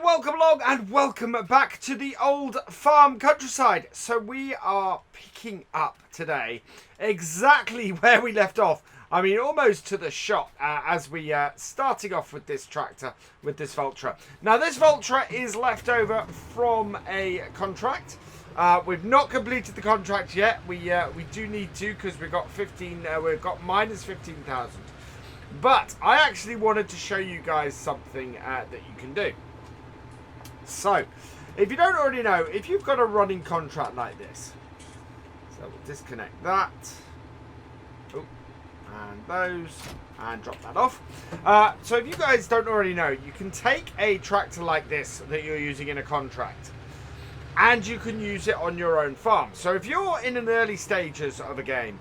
welcome along and welcome back to the old farm countryside. So we are picking up today exactly where we left off. I mean, almost to the shot as we starting off with this tractor, with this Vultra. Now, this Vultra is left over from a contract. We've not completed the contract yet. We do need to because we've got minus 15,000. But I actually wanted to show you guys something that you can do. So, if you don't already know, if you've got a running contract like this, so we'll disconnect that, and those, and drop that off. So if you guys don't already know, you can take a tractor like this that you're using in a contract, and you can use it on your own farm. So if you're in an early stages of a game,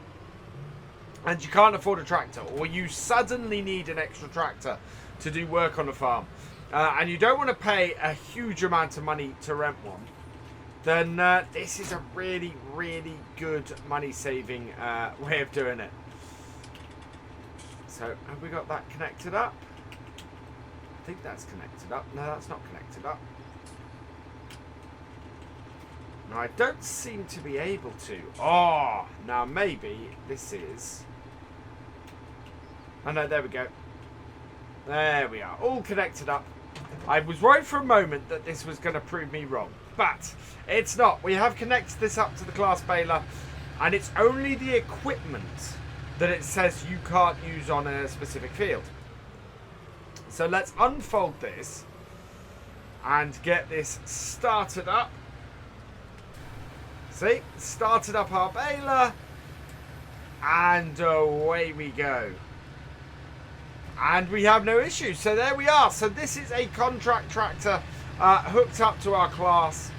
and you can't afford a tractor, or you suddenly need an extra tractor to do work on a farm, and you don't want to pay a huge amount of money to rent one, then this is a really, really good money-saving way of doing it. So, have we got that connected up? I think that's connected up. No, that's not connected up. No, I don't seem to be able to. Oh, now maybe this is... Oh no, there we go. There we are, all connected up. I was worried for a moment that this was going to prove me wrong, but it's not. We have connected this up to the class baler, and it's only the equipment that it says you can't use on a specific field. So let's unfold this and get this started up. See, started up our baler, and away we go. And we have no issues. So there we are. So this is a contract tractor hooked up to our class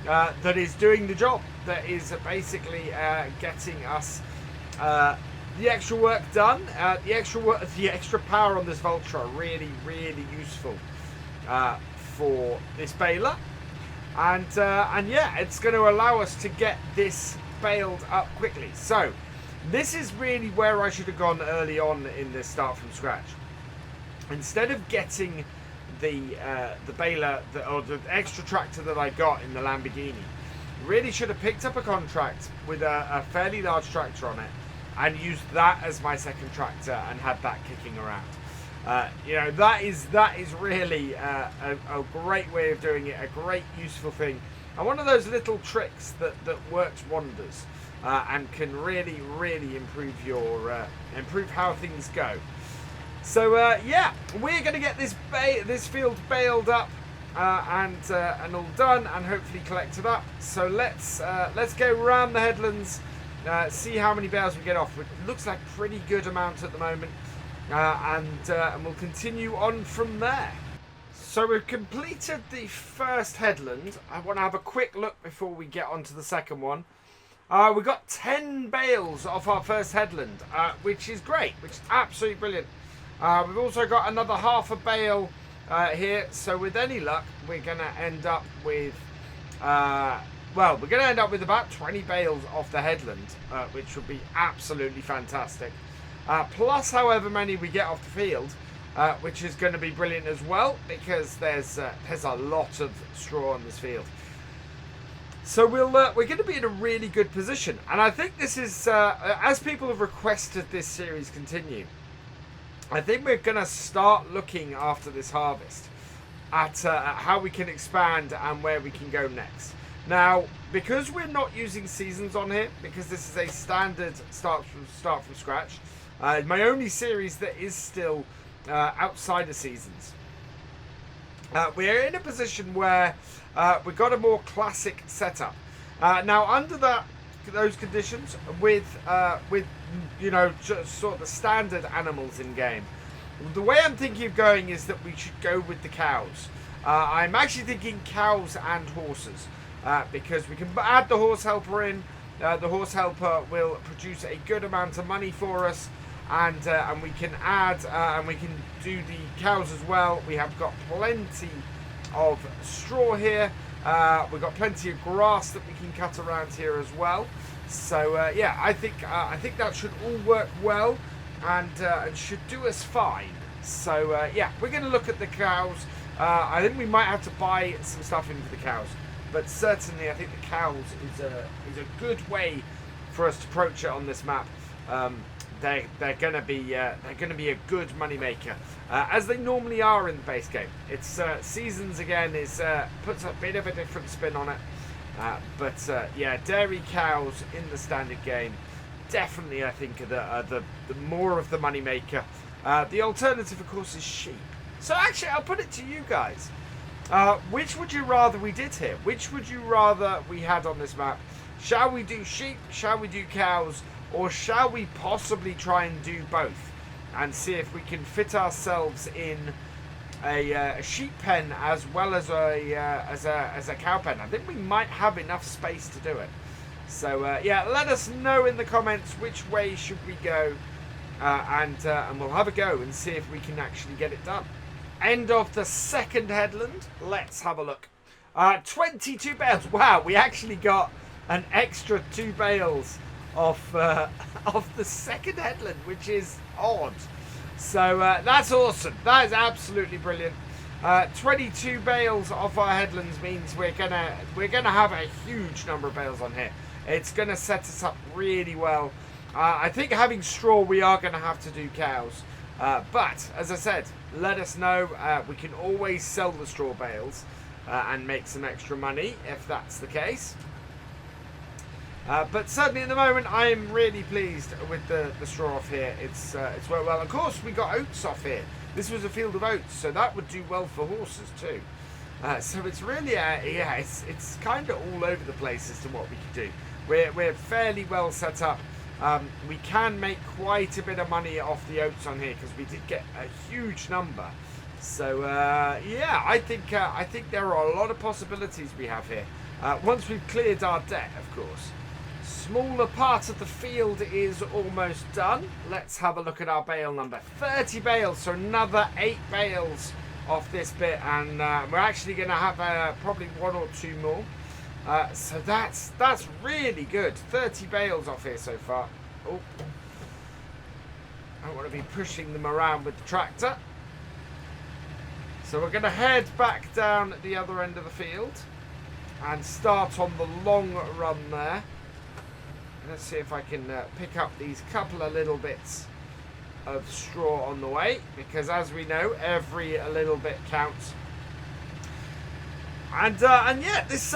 that is doing the job. That is basically getting us the extra work done. The extra power on this Vultra really, really useful for this baler. And yeah, it's going to allow us to get this baled up quickly. So this is really where I should have gone early on in this start from scratch. Instead of getting the baler or the extra tractor that I got in the Lamborghini, really should have picked up a contract with a fairly large tractor on it and used that as my second tractor and had that kicking around. You know, that is really a great way of doing it, a great useful thing, and one of those little tricks that works wonders and can really, really improve your improve how things go. So yeah, we're going to get this field baled up and all done, and hopefully collected up. So let's go around the headlands, see how many bales we get off. It looks like a pretty good amount at the moment, and we'll continue on from there. So we've completed the first headland. I want to have a quick look before we get on to the second one. We got 10 bales off our first headland, which is great, which is absolutely brilliant. We've also got another half a bale here, so with any luck, we're going to end up with, about 20 bales off the headland, which would be absolutely fantastic. Plus however many we get off the field, which is going to be brilliant as well, because there's a lot of straw on this field. So we're going to be in a really good position, and I think this is, as people have requested this series continue, I think we're going to start looking after this harvest at how we can expand and where we can go next. Now, because we're not using seasons on here, because this is a standard start from scratch, my only series that is still outside of seasons, we're in a position where we've got a more classic setup. Now, under those conditions, with you know, just sort of the standard animals in game, the way I'm thinking of going is that we should go with the cows. I'm actually thinking cows and horses, because we can add the horse helper in. The horse helper will produce a good amount of money for us, and we can add and we can do the cows as well. We have got plenty of straw here. We've got plenty of grass that we can cut around here as well. So yeah, I think that should all work well, and should do us fine. So yeah, we're going to look at the cows I think we might have to buy some stuff in for the cows, but certainly I think the cows is a good way for us to approach it on this map. They're gonna be a good money maker, as they normally are in the base game. It's seasons again is puts a bit of a different spin on it, but yeah, dairy cows in the standard game definitely I think are the more of the money maker. The alternative, of course, is sheep. So actually, I'll put it to you guys. Which would you rather we did here? Which would you rather we had on this map? Shall we do sheep? Shall we do cows? Or shall we possibly try and do both and see if we can fit ourselves in a sheep pen as well as a cow pen? I think we might have enough space to do it. So yeah, let us know in the comments which way should we go, and we'll have a go and see if we can actually get it done. End of the second headland. Let's have a look. 22 bales. Wow, we actually got an extra 2 bales off the second headland, which is odd. So that's awesome. That is absolutely brilliant. 22 bales off our headlands means we're gonna have a huge number of bales on here. It's gonna set us up really well. I think having straw, we are gonna have to do cows. But as I said, let us know. We can always sell the straw bales and make some extra money if that's the case. But certainly at the moment, I am really pleased with the straw off here. It's worked well. Of course, we got oats off here. This was a field of oats, so that would do well for horses too. So it's really, yeah, it's kind of all over the place as to what we can do. We're fairly well set up. We can make quite a bit of money off the oats on here because we did get a huge number. So yeah, I think there are a lot of possibilities we have here. Once we've cleared our debt, of course. Smaller part of the field is almost done. Let's have a look at our bale number. 30 bales, so another 8 bales off this bit, and we're actually going to have probably 1 or 2 more. So that's really good. 30 bales off here so far. Oh, I don't want to be pushing them around with the tractor. So we're going to head back down at the other end of the field and start on the long run there. Let's see if I can pick up these couple of little bits of straw on the way, because as we know, every little bit counts. And yeah, this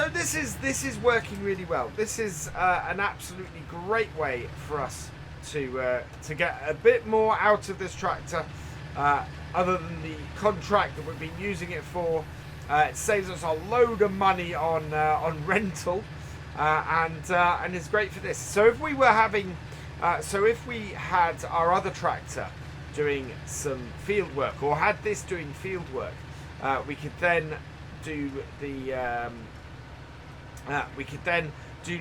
is working really well. This is an absolutely great way for us to get a bit more out of this tractor, other than the contract that we've been using it for. It saves us a load of money on rental. And it's great for this. So if we were having, if we had our other tractor doing some field work, or had this doing field work, we could then do the,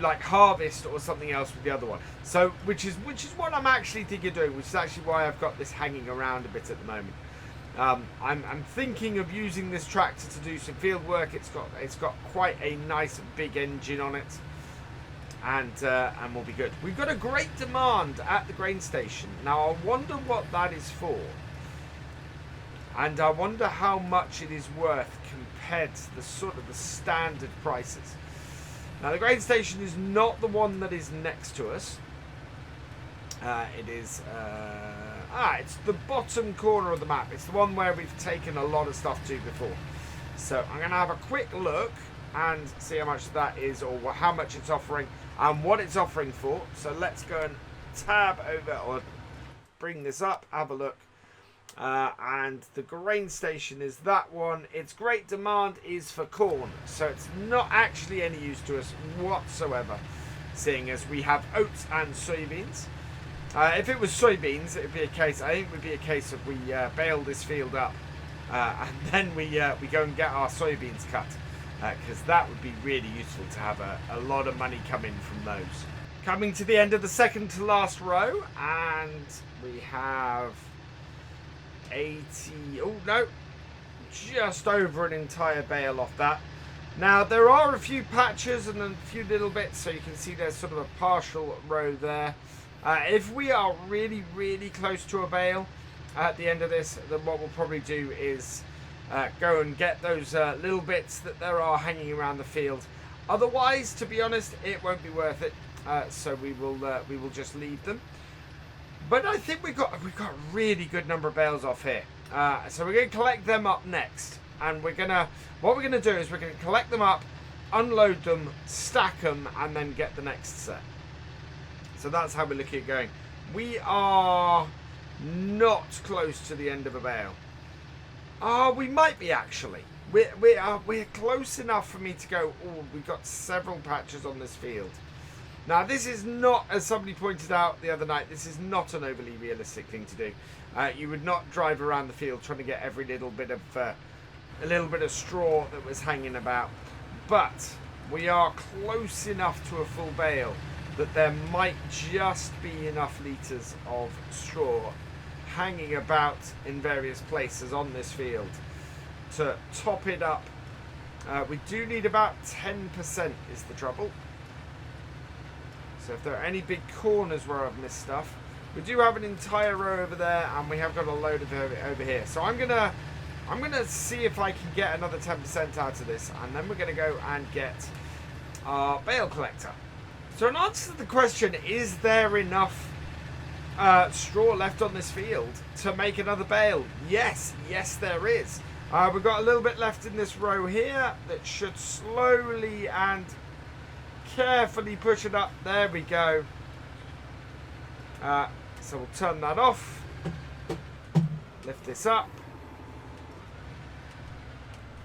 like harvest or something else with the other one. So which is what I'm actually thinking of doing, which is actually why I've got this hanging around a bit at the moment. I'm thinking of using this tractor to do some field work. It's got quite a nice big engine on it, and we'll be good. We've got a great demand at the grain station. Now I wonder what that is for, and I wonder how much it is worth compared to the sort of the standard prices. Now the grain station is not the one that is next to us. It is it's the bottom corner of the map. It's the one where we've taken a lot of stuff to before. So I'm going to have a quick look and see how much that is, or how much it's offering and what it's offering for. So let's go and tab over, or bring this up, have a look. And the grain station is that one. Its great demand is for corn, so it's not actually any use to us whatsoever, seeing as we have oats and soybeans. If it was soybeans, it would be a case. I think it would be a case of we bale this field up, and then we go and get our soybeans cut, because that would be really useful to have a lot of money coming from those. Coming to the end of the second to last row, and we have 80. Oh no, just over an entire bale off that. Now there are a few patches and a few little bits, so you can see there's sort of a partial row there. If we are really close to a bale at the end of this, then what we'll probably do is go and get those little bits that there are hanging around the field. Otherwise, to be honest, it won't be worth it. So we will just leave them. But I think we've got a really good number of bales off here. So we're going to collect them up next, and what we're gonna do is we're gonna collect them up, unload them, stack them, and then get the next set. So that's how we're looking at going. We are not close to the end of a bale. We might be actually. We're close enough for me to go. Oh, we've got several patches on this field. Now, this is not, as somebody pointed out the other night, this is not an overly realistic thing to do. You would not drive around the field trying to get every little bit of straw that was hanging about. But we are close enough to a full bale that there might just be enough litres of straw hanging about in various places on this field to top it up. We do need about 10% is the trouble. So if there are any big corners where I've missed stuff, we do have an entire row over there, and we have got a load of it over here. So I'm gonna see if I can get another 10% out of this, and then we're gonna go and get our bale collector. So in answer to the question, is there enough straw left on this field to make another bale? Yes, there is. We've got a little bit left in this row here that should slowly and carefully push it up. There we go. So we'll turn that off. Lift this up.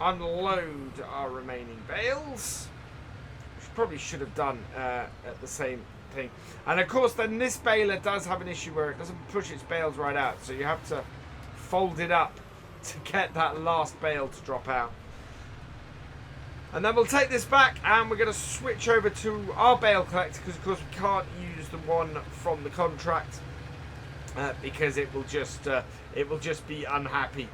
Unload our remaining bales. Which probably should have done at the same thing. And of course then this baler does have an issue where it doesn't push its bales right out. So you have to fold it up to get that last bale to drop out. And then we'll take this back, and we're going to switch over to our bale collector, because of course we can't use the one from the contract because it will just be unhappy.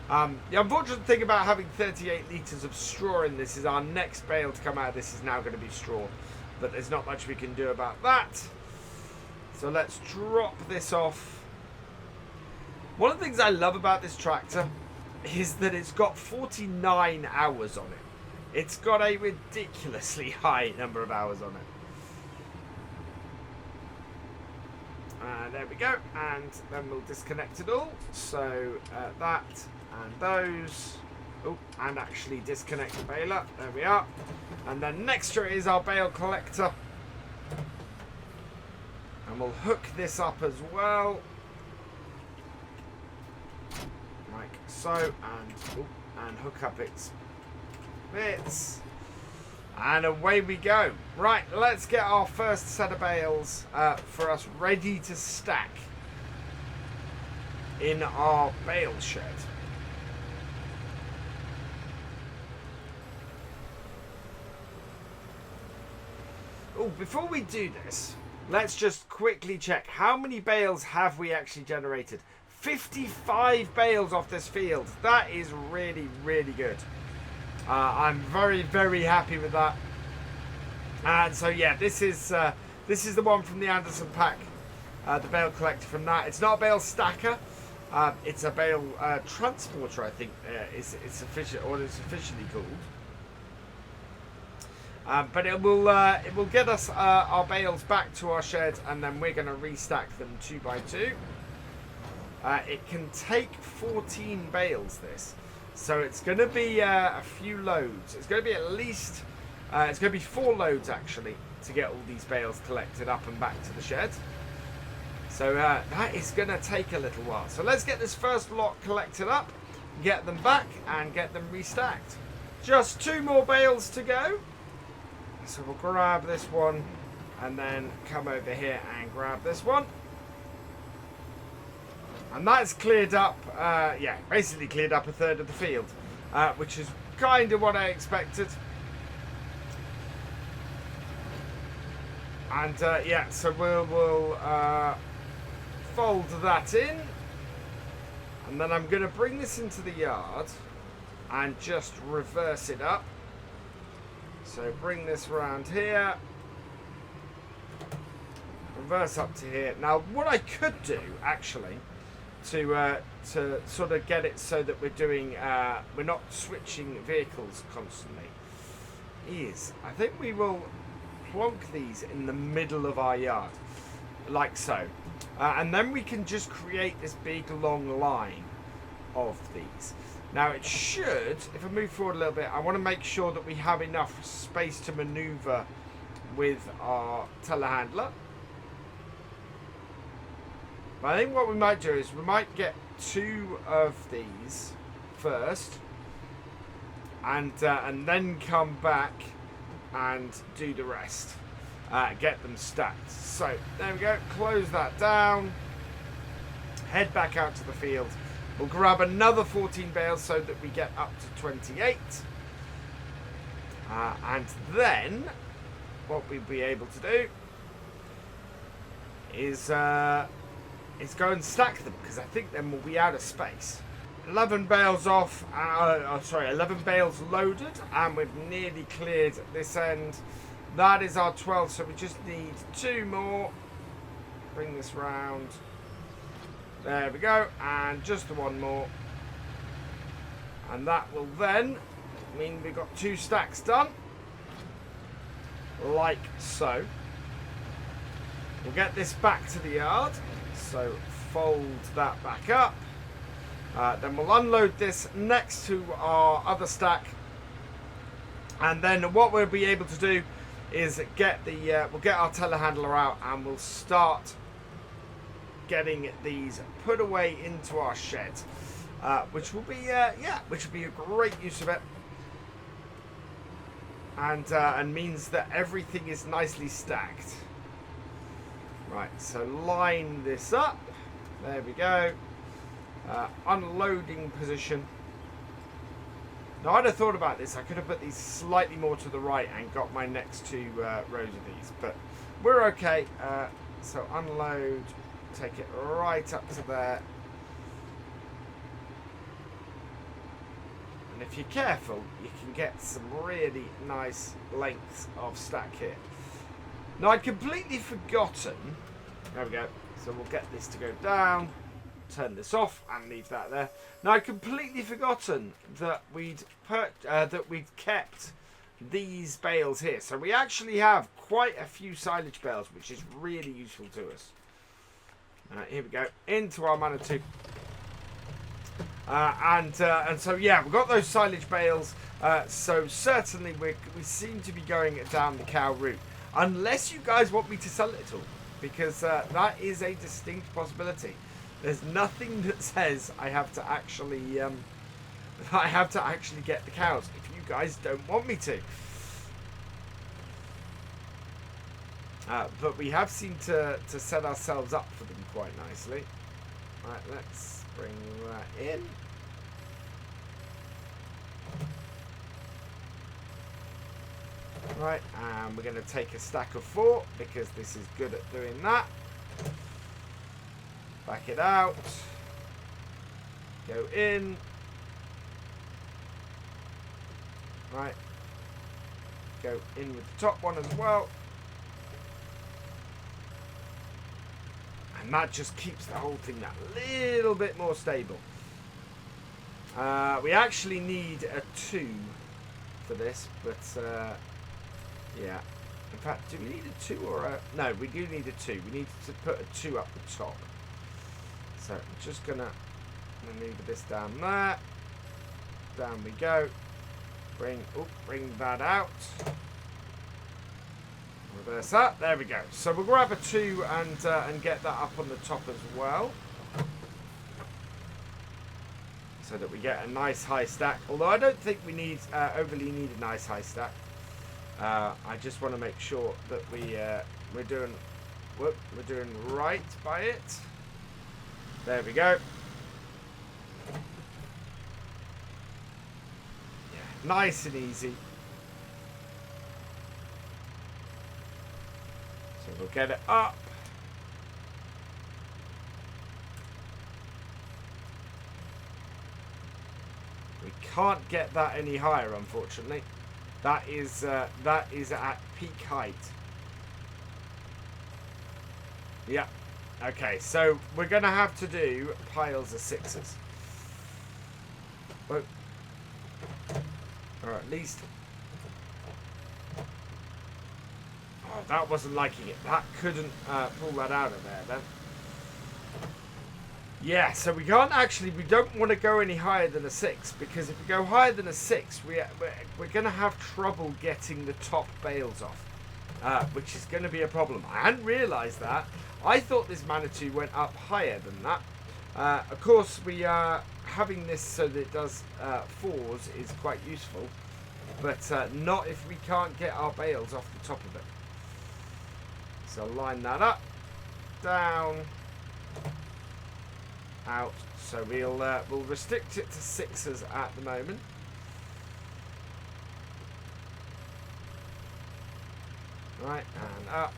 The unfortunate thing about having 38 litres of straw in this is our next bale to come out of this is now going to be straw, but there's not much we can do about that. So let's drop this off. One of the things I love about this tractor is that it's got 49 hours on it. It's got a ridiculously high number of hours on it. There we go. And then we'll disconnect it all. So that and those. Oh, and actually disconnect the baler. There we are. And then next to it is our bale collector. And we'll hook this up as well. Like so. And hook up its bits, and away we go. Right, let's get our first set of bales for us ready to stack in our bale shed. Oh, before we do this, let's just quickly check how many bales have we actually generated. 55 bales off this field. That is really, really good. I'm very, very happy with that. And so yeah, this is the one from the Andersen pack, the bale collector from that. It's not a bale stacker, it's a bale transporter, I think it's officially called. But it will get us our bales back to our shed, and then we're going to restack them 2 by 2. It can take 14 bales, this. So it's going to be a few loads. It's going to be at least, it's going to be 4 loads actually to get all these bales collected up and back to the shed. So that is going to take a little while. So let's get this first lot collected up, get them back, and get them restacked. Just 2 more bales to go. So we'll grab this one and then come over here and grab this one. And that's cleared up, yeah, basically cleared up a third of the field, which is kind of what I expected. And yeah, so we'll fold that in. And then I'm going to bring this into the yard and just reverse it up. So bring this around here. Reverse up to here. Now, what I could do, actually, to sort of get it so that we're doing we're not switching vehicles constantly is I think we will plonk these in the middle of our yard like so, and then we can just create this big long line of these. Now it should, if I move forward a little bit, I want to make sure that we have enough space to maneuver with our telehandler. But I think what we might do is we might get 2 of these first, and then come back and do the rest. Get them stacked. So there we go. Close that down. Head back out to the field. We'll grab another 14 bales so that we get up to 28. And then what we'll be able to do is go and stack them, because I think then we'll be out of space. 11 bales off, 11 bales loaded, and we've nearly cleared this end. That is our 12, so we just need 2 more. Bring this round. There we go, and just the 1 more. And that will then mean we've got 2 stacks done. Like so. We'll get this back to the yard. So fold that back up. Then we'll unload this next to our other stack. And then what we'll be able to do is get the we'll get our telehandler out, and we'll start getting these put away into our shed, which will be which will be a great use of it, and means that everything is nicely stacked. Right, so line this up. There we go. Unloading position. Now, I'd have thought about this. I could have put these slightly more to the right and got my next 2 rows of these, but we're okay. So unload, take it right up to there. And if you're careful, you can get some really nice lengths of stack here. Now, I'd completely forgotten. There we go. So we'll get this to go down. Turn this off and leave that there. Now, I'd completely forgotten that we'd kept these bales here. So we actually have quite a few silage bales, which is really useful to us. Here we go, into our Manitou. And so yeah, we've got those silage bales. So certainly we seem to be going down the cow route, unless you guys want me to sell it at all, because that is a distinct possibility. There's nothing that says I have to actually get the cows if you guys don't want me to. But we have seemed to set ourselves up for them quite nicely. Right, let's bring that in. Right, and we're going to take a stack of 4 because this is good at doing that. Back it out. Go in. Right. Go in with the top one as well. And that just keeps the whole thing that little bit more stable. We actually need a 2 for this, but yeah. In fact, do we need a 2 or a... No, we do need a 2. We need to put a 2 up the top. So I'm just going to maneuver this down there. Down we go. Bring that out. Reverse that. There we go. So we'll grab a 2 and get that up on the top as well, so that we get a nice high stack. Although I don't think we need overly need a nice high stack. I just want to make sure that we're doing right by it. There we go. Yeah, nice and easy. So we'll get it up. We can't get that any higher, unfortunately. That is at peak height. Yeah. Okay, so we're going to have to do piles of 6s. Or at least... Oh, that wasn't liking it. That couldn't pull that out of there then. Yeah, so we can't actually... We don't want to go any higher than a 6. Because if we go higher than a 6, we're going to have trouble getting the top bales off. Which is going to be a problem. I hadn't realised that. I thought this Manitou went up higher than that. Of course, we are having this so that it does 4s is quite useful. But not if we can't get our bales off the top of it. So line that up. Down. Out. So we'll restrict it to 6s at the moment. Right, and up.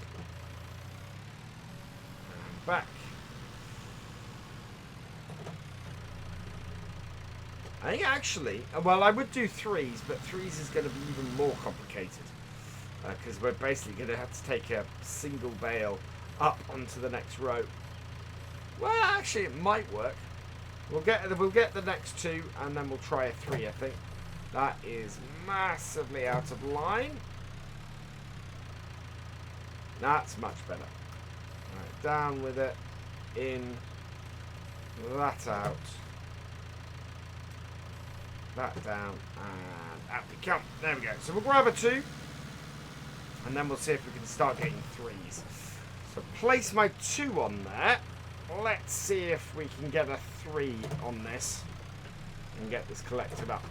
And back. I think actually, well, I would do 3s, but 3s is going to be even more complicated. Because we're basically going to have to take a single bale up onto the next row. Well, actually, it might work. We'll get the next 2, and then we'll try a 3, I think. That is massively out of line. That's much better. Right, down with it. In. That out. That down. And out we come. There we go. So we'll grab a 2. And then we'll see if we can start getting 3s. So place my 2 on there. Let's see if we can get a 3 on this. And get this collected up.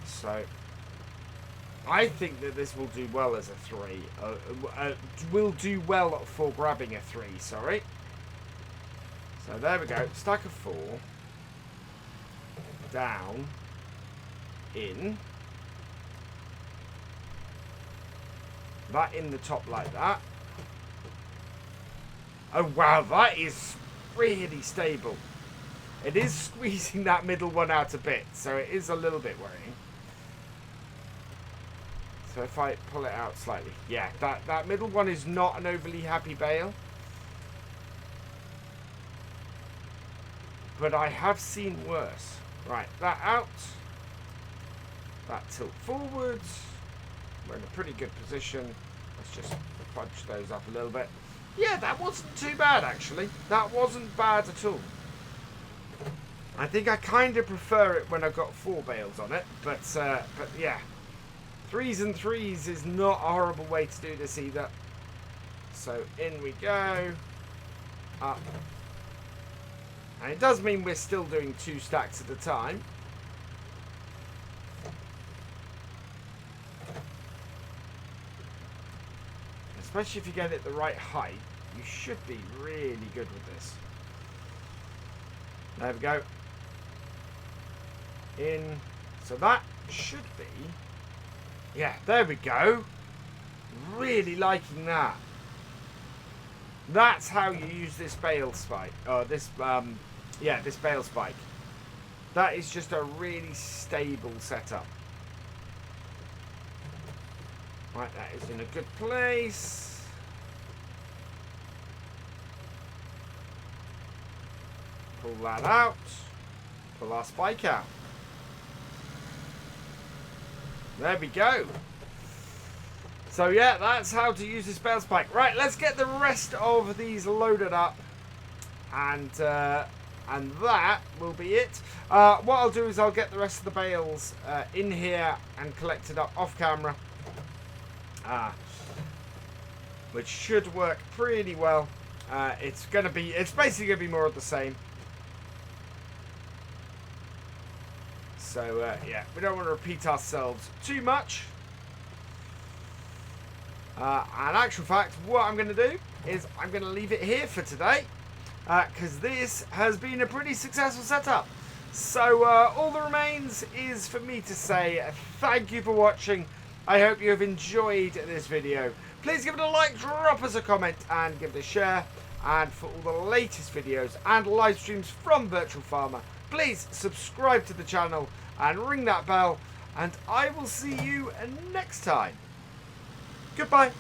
So... I think that this will do well as a 3. Will do well for grabbing a 3, sorry. So there we go. Stack of 4. Down. In. That in the top like that. Oh wow, that is really stable. It is squeezing that middle one out a bit, so it is a little bit worrying. So if I pull it out slightly. Yeah, that middle one is not an overly happy bale. But I have seen worse. Right, that out. That tilt forwards. We're in a pretty good position. Let's just fudge those up a little bit. Yeah, that wasn't too bad, actually. That wasn't bad at all. I think I kind of prefer it when I've got 4 bales on it. But yeah. 3s and 3s is not a horrible way to do this either. So in we go. Up. And it does mean we're still doing 2 stacks at a time. Especially if you get it the right height, you should be really good with this. There we go. In. So that should be... Yeah, there we go. Really liking that. That's how you use this bale spike. Oh, this, yeah, this bale spike. That is just a really stable setup. Right, that is in a good place. Pull that out. Pull our spike out. There we go. So yeah, that's how to use this bale spike. Right, let's get the rest of these loaded up. And that will be it. What I'll do is I'll get the rest of the bales in here and collected up off camera. Which should work pretty well. It's basically gonna be more of the same. So yeah, we don't want to repeat ourselves too much. And actual fact, what I'm going to do is I'm going to leave it here for today. Because this has been a pretty successful setup. So all that remains is for me to say thank you for watching. I hope you have enjoyed this video. Please give it a like, drop us a comment, and give it a share. And for all the latest videos and live streams from Virtual Farmer, please subscribe to the channel and ring that bell. And I will see you next time. Goodbye.